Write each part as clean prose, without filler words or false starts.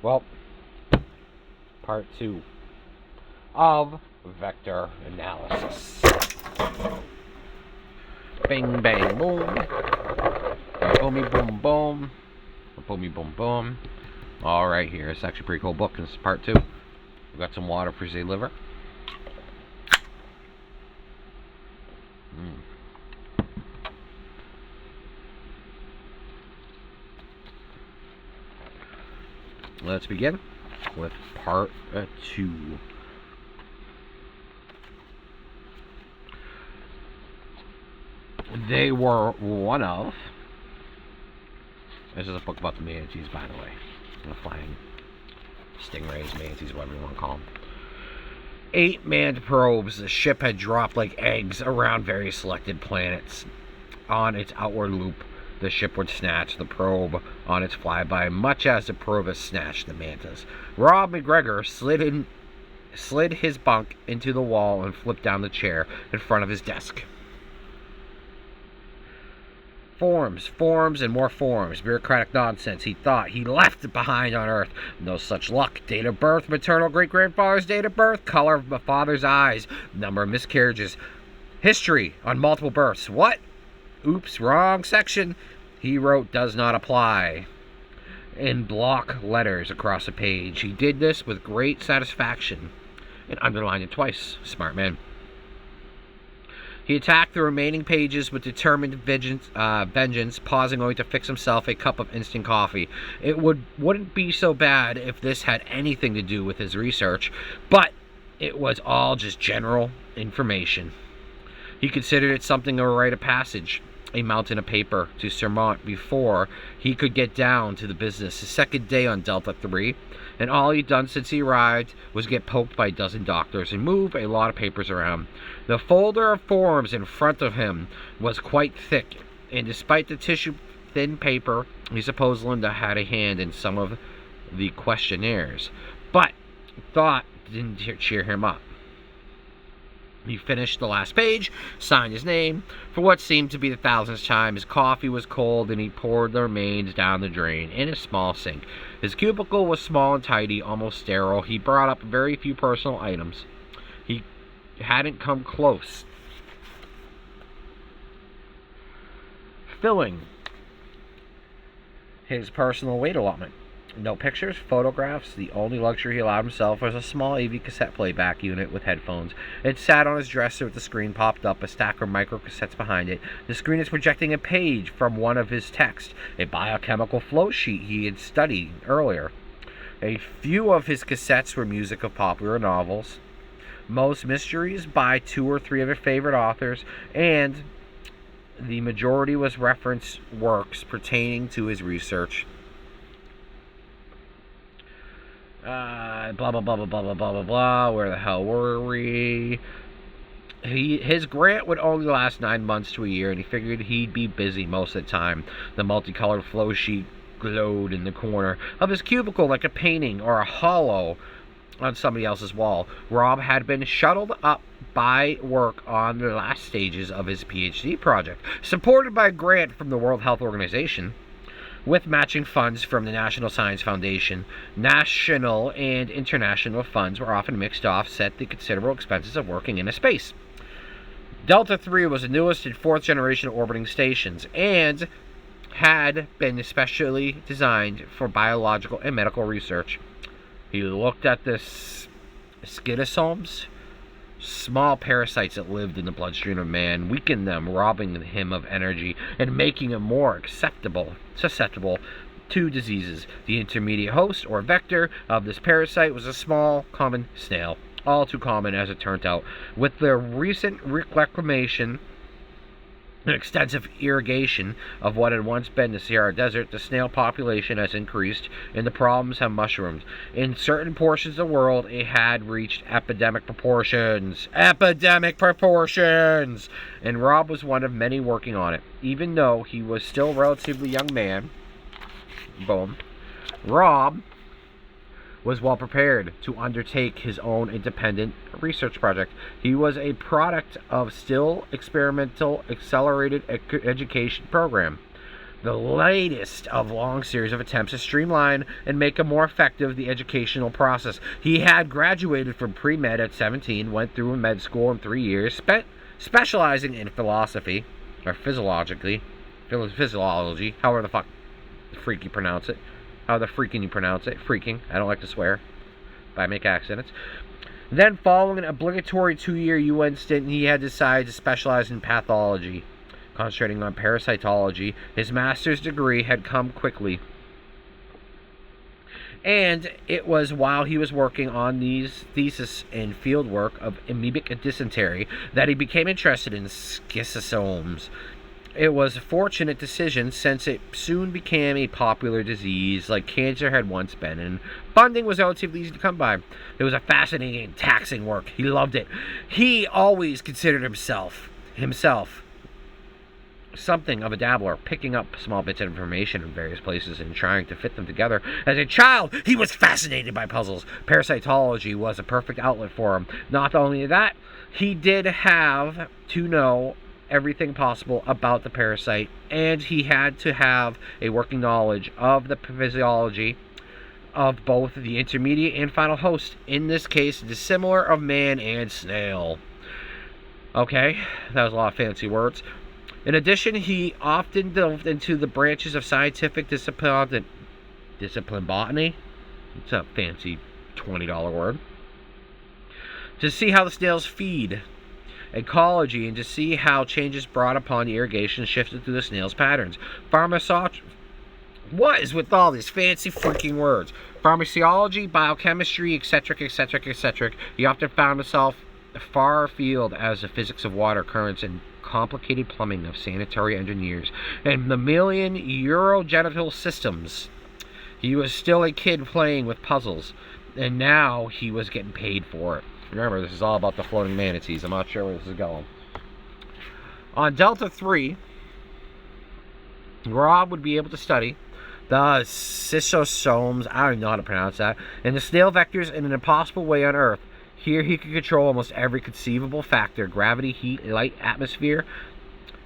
Well, part 2 of vector analysis. Bing, bang, boom. Boomy, boom, boom. Boomy, boom, boom. Alright, here. It's actually a pretty cool book. This is part 2. We've got some water for Z liver. Let's begin with part 2. They were one of... This is a book about the manatees, by the way. The flying stingrays, manatees, whatever you want to call them. 8 manned probes the ship had dropped like eggs around various selected planets. On its outward loop, the ship would snatch the probe on its flyby, much as the probe has snatched the mantas. Rob McGregor slid his bunk into the wall and flipped down the chair in front of his desk. Forms, and more forms. Bureaucratic nonsense, he thought. He left behind on Earth. No such luck. Date of birth, maternal great-grandfather's date of birth, color of my father's eyes, number of miscarriages, history on multiple births. What? Oops, wrong section. He wrote does not apply in block letters across the page. He did this with great satisfaction and underlined it twice. Smart man. He attacked the remaining pages with determined vengeance, pausing only to fix himself a cup of instant coffee. It wouldn't be so bad if this had anything to do with his research, but it was all just general information. He considered it something of a rite of passage, a mountain of paper to surmount before he could get down to the business. His second day on Delta 3, and all he'd done since he arrived was get poked by a dozen doctors and move a lot of papers around. The folder of forms in front of him was quite thick, and despite the tissue-thin paper, he supposed Linda had a hand in some of the questionnaires. But thought didn't cheer him up. He finished the last page, signed his name. For what seemed to be the thousandth time, his coffee was cold, and he poured the remains down the drain in a small sink. His cubicle was small and tidy, almost sterile. He brought up very few personal items. He hadn't come close filling his personal weight allotment. No pictures, photographs. The only luxury he allowed himself was a small AV cassette playback unit with headphones. It sat on his dresser with the screen popped up, a stack of micro cassettes behind it. The screen is projecting a page from one of his texts, a biochemical flow sheet he had studied earlier. A few of his cassettes were music of popular novels, most mysteries by 2 or 3 of his favorite authors, and the majority was reference works pertaining to his research. Blah, blah, blah, blah, blah, blah, blah, blah, where the hell were we? His grant would only last 9 months to a year, and he figured he'd be busy most of the time. The multicolored flow sheet glowed in the corner of his cubicle like a painting or a hollow on somebody else's wall. Rob had been shuttled up by work on the last stages of his PhD project, supported by a grant from the World Health Organization, with matching funds from the National Science Foundation. National and international funds were often mixed to offset the considerable expenses of working in space. Delta 3 was the newest and 4th generation of orbiting stations, and had been especially designed for biological and medical research. He looked at the schistosomes, small parasites that lived in the bloodstream of man, weakened them, robbing him of energy, and making him more susceptible to diseases. The intermediate host, or vector, of this parasite was a small, common snail. All too common, as it turned out. With the recent reclamation and extensive irrigation of what had once been the Sahara Desert, the snail population has increased, and the problems have mushroomed. In certain portions of the world, it had reached epidemic proportions. Epidemic proportions! And Rob was one of many working on it. Even though he was still a relatively young man, Rob was well prepared to undertake his own independent research project. He was a product of still experimental accelerated education program. the latest of a long series of attempts to streamline and make a more effective the educational process. He had graduated from pre-med at 17, went through med school in 3 years, spent specializing in philosophy, or physiology, however the fuck freaky pronounce it. How the freaking you pronounce it? Freaking. I don't like to swear, but I make accidents. Then, following an obligatory 2-year UN stint, he had decided to specialize in pathology, concentrating on parasitology. His master's degree had come quickly, and it was while he was working on these thesis and field work of amoebic dysentery that he became interested in schistosomes. It was a fortunate decision since it soon became a popular disease like cancer had once been, and funding was relatively easy to come by. It was a fascinating and taxing work. He loved it. He always considered himself something of a dabbler, picking up small bits of information in various places and trying to fit them together. As a child, he was fascinated by puzzles. Parasitology was a perfect outlet for him. Not only that, he did have to know everything possible about the parasite, and he had to have a working knowledge of the physiology of both the intermediate and final host, in this case, dissimilar of man and snail. Okay, that was a lot of fancy words. In addition, he often delved into the branches of scientific discipline botany. It's a fancy $20 word. To see how the snails feed, ecology, and to see how changes brought upon the irrigation shifted through the snail's patterns. What is with all these fancy freaking words? Pharmacology, biochemistry, etc., etc., etc. He often found himself far afield as the physics of water currents and complicated plumbing of sanitary engineers and mammalian urogenital systems. He was still a kid playing with puzzles, and now he was getting paid for it. Remember, this is all about the floating manatees. I'm not sure where this is going. On Delta 3, Rob would be able to study the schistosomes, I don't even know how to pronounce that, and the snail vectors in an impossible way on Earth. Here he could control almost every conceivable factor: gravity, heat, light, atmosphere.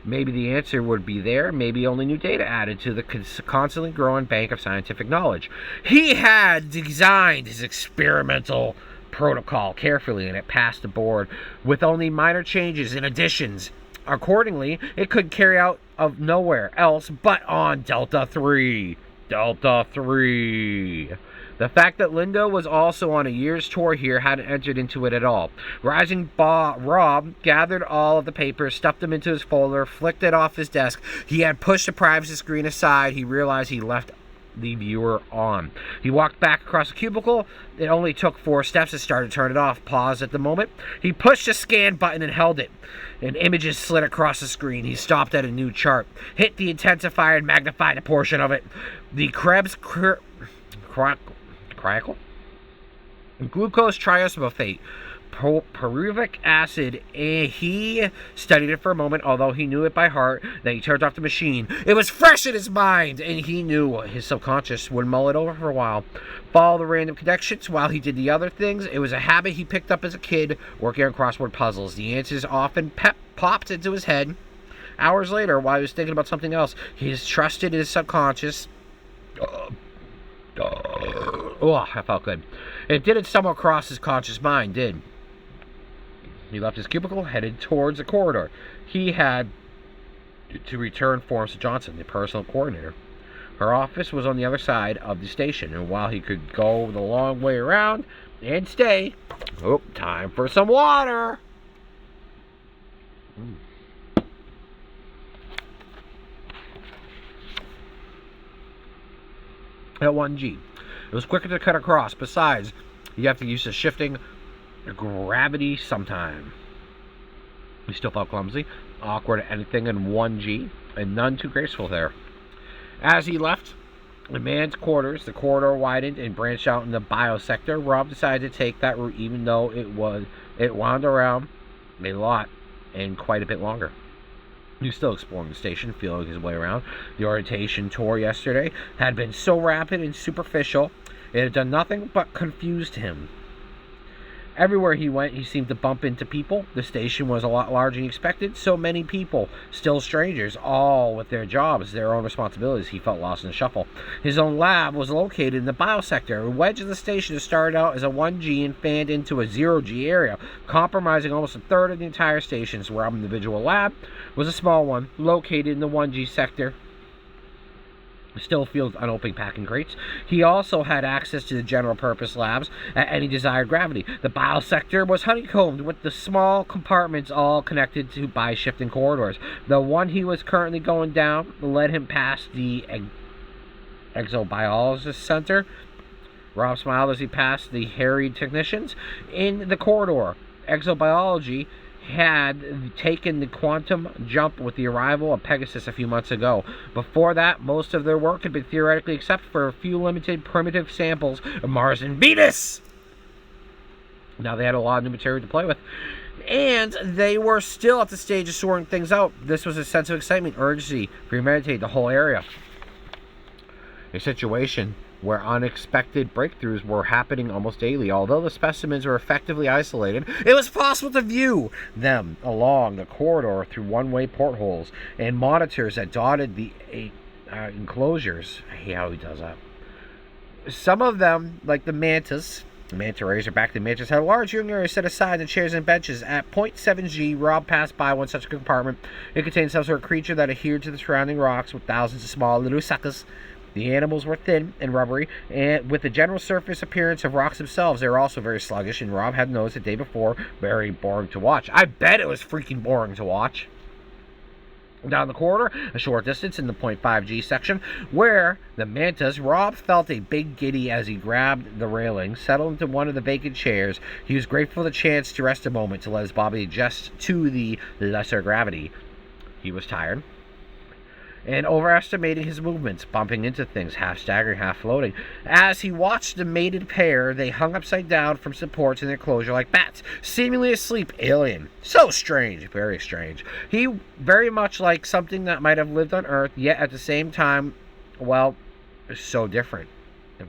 Maybe the answer would be there, maybe only new data added to the constantly growing bank of scientific knowledge. He had designed his experimental protocol carefully, and it passed the board with only minor changes and additions. Accordingly, it could carry out of nowhere else but on Delta 3. Delta 3. The fact that Linda was also on a year's tour here hadn't entered into it at all. Rising Rob gathered all of the papers, stuffed them into his folder, flicked it off his desk. He had pushed the privacy screen aside. He realized he left the viewer on. He walked back across the cubicle. It only took 4 steps to start to turn it off. Paused at the moment. He pushed the scan button and held it, and images slid across the screen. He stopped at a new chart, hit the intensifier and magnified a portion of it. The Krebs crackle? Glucose triosmophate, pyruvic acid, and he studied it for a moment, although he knew it by heart. Then he turned off the machine. It was fresh in his mind, and he knew his subconscious would mull it over for a while. Follow the random connections while he did the other things. It was a habit he picked up as a kid, working on crossword puzzles. The answers often popped into his head. Hours later, while he was thinking about something else, he trusted his subconscious. Oh, that felt good. It didn't stumble across his conscious mind, did. He left his cubicle, headed towards the corridor. He had to return forms to Johnson, the personal coordinator. Her office was on the other side of the station, and while he could go the long way around and stay, time for some water. At 1G. It was quicker to cut across. Besides, you have to use the shifting gravity sometime. He still felt clumsy, awkward at anything in 1G, and none too graceful there. As he left the man's quarters, the corridor widened and branched out in the biosector. Rob decided to take that route, even though it wound around a lot and quite a bit longer. He was still exploring the station, feeling his way around. The orientation tour yesterday had been so rapid and superficial, it had done nothing but confused him. Everywhere he went, he seemed to bump into people. The station was a lot larger than he expected. So many people, still strangers, all with their jobs, their own responsibilities. He felt lost in the shuffle. His own lab was located in the biosector. A wedge of the station started out as a 1G and fanned into a 0G area, compromising almost a third of the entire station's individual lab was a small one, located in the 1G sector. Still filled unopened packing crates. He also had access to the general purpose labs at any desired gravity. The biosector was honeycombed with the small compartments all connected to by shifting corridors. The one he was currently going down led him past the exobiologist center. Rob smiled as he passed the harried technicians in the corridor. Exobiology had taken the quantum jump with the arrival of Pegasus a few months ago. Before that, most of their work had been theoretically except for a few limited primitive samples of Mars and Venus. Now they had a lot of new material to play with. And they were still at the stage of sorting things out. This was a sense of excitement, urgency, premeditate the whole area. A situation where unexpected breakthroughs were happening almost daily. Although the specimens were effectively isolated, it was possible to view them along the corridor through one-way portholes and monitors that dotted the enclosures. I hate how he does that. Some of them, like the manta rays, or back to mantis, had a large viewing area set aside in chairs and benches. At 0.7G, Rob passed by one such compartment. It contained some sort of creature that adhered to the surrounding rocks with thousands of small little suckers. The animals were thin and rubbery, and with the general surface appearance of rocks themselves, they were also very sluggish, and Rob had noticed the day before, very boring to watch. I bet it was freaking boring to watch. Down the corridor, a short distance in the 0.5G section, where the mantas, Rob felt a big giddy as he grabbed the railing, settled into one of the vacant chairs. He was grateful for the chance to rest a moment to let his body adjust to the lesser gravity. He was tired and overestimating his movements, bumping into things, half staggering, half floating. As he watched the mated pair, they hung upside down from supports in their closure like bats, seemingly asleep. Alien. So strange, very strange. He very much like something that might have lived on Earth, yet at the same time, well, so different.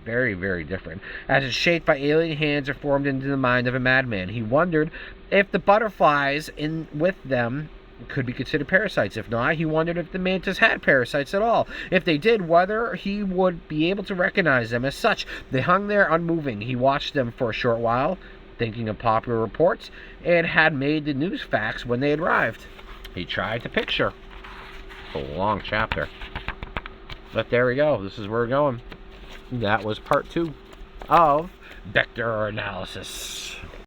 Very, very different. As it's shaped by alien hands or formed into the mind of a madman. He wondered if the butterflies in with them could be considered parasites. If not, he wondered if the mantis had parasites at all. If they did, whether he would be able to recognize them as such. They hung there unmoving. He watched them for a short while, thinking of popular reports, and had made the news facts when they had arrived. He tried to picture. A long chapter. But there we go. This is where we're going. That was part 2 of Vector Analysis.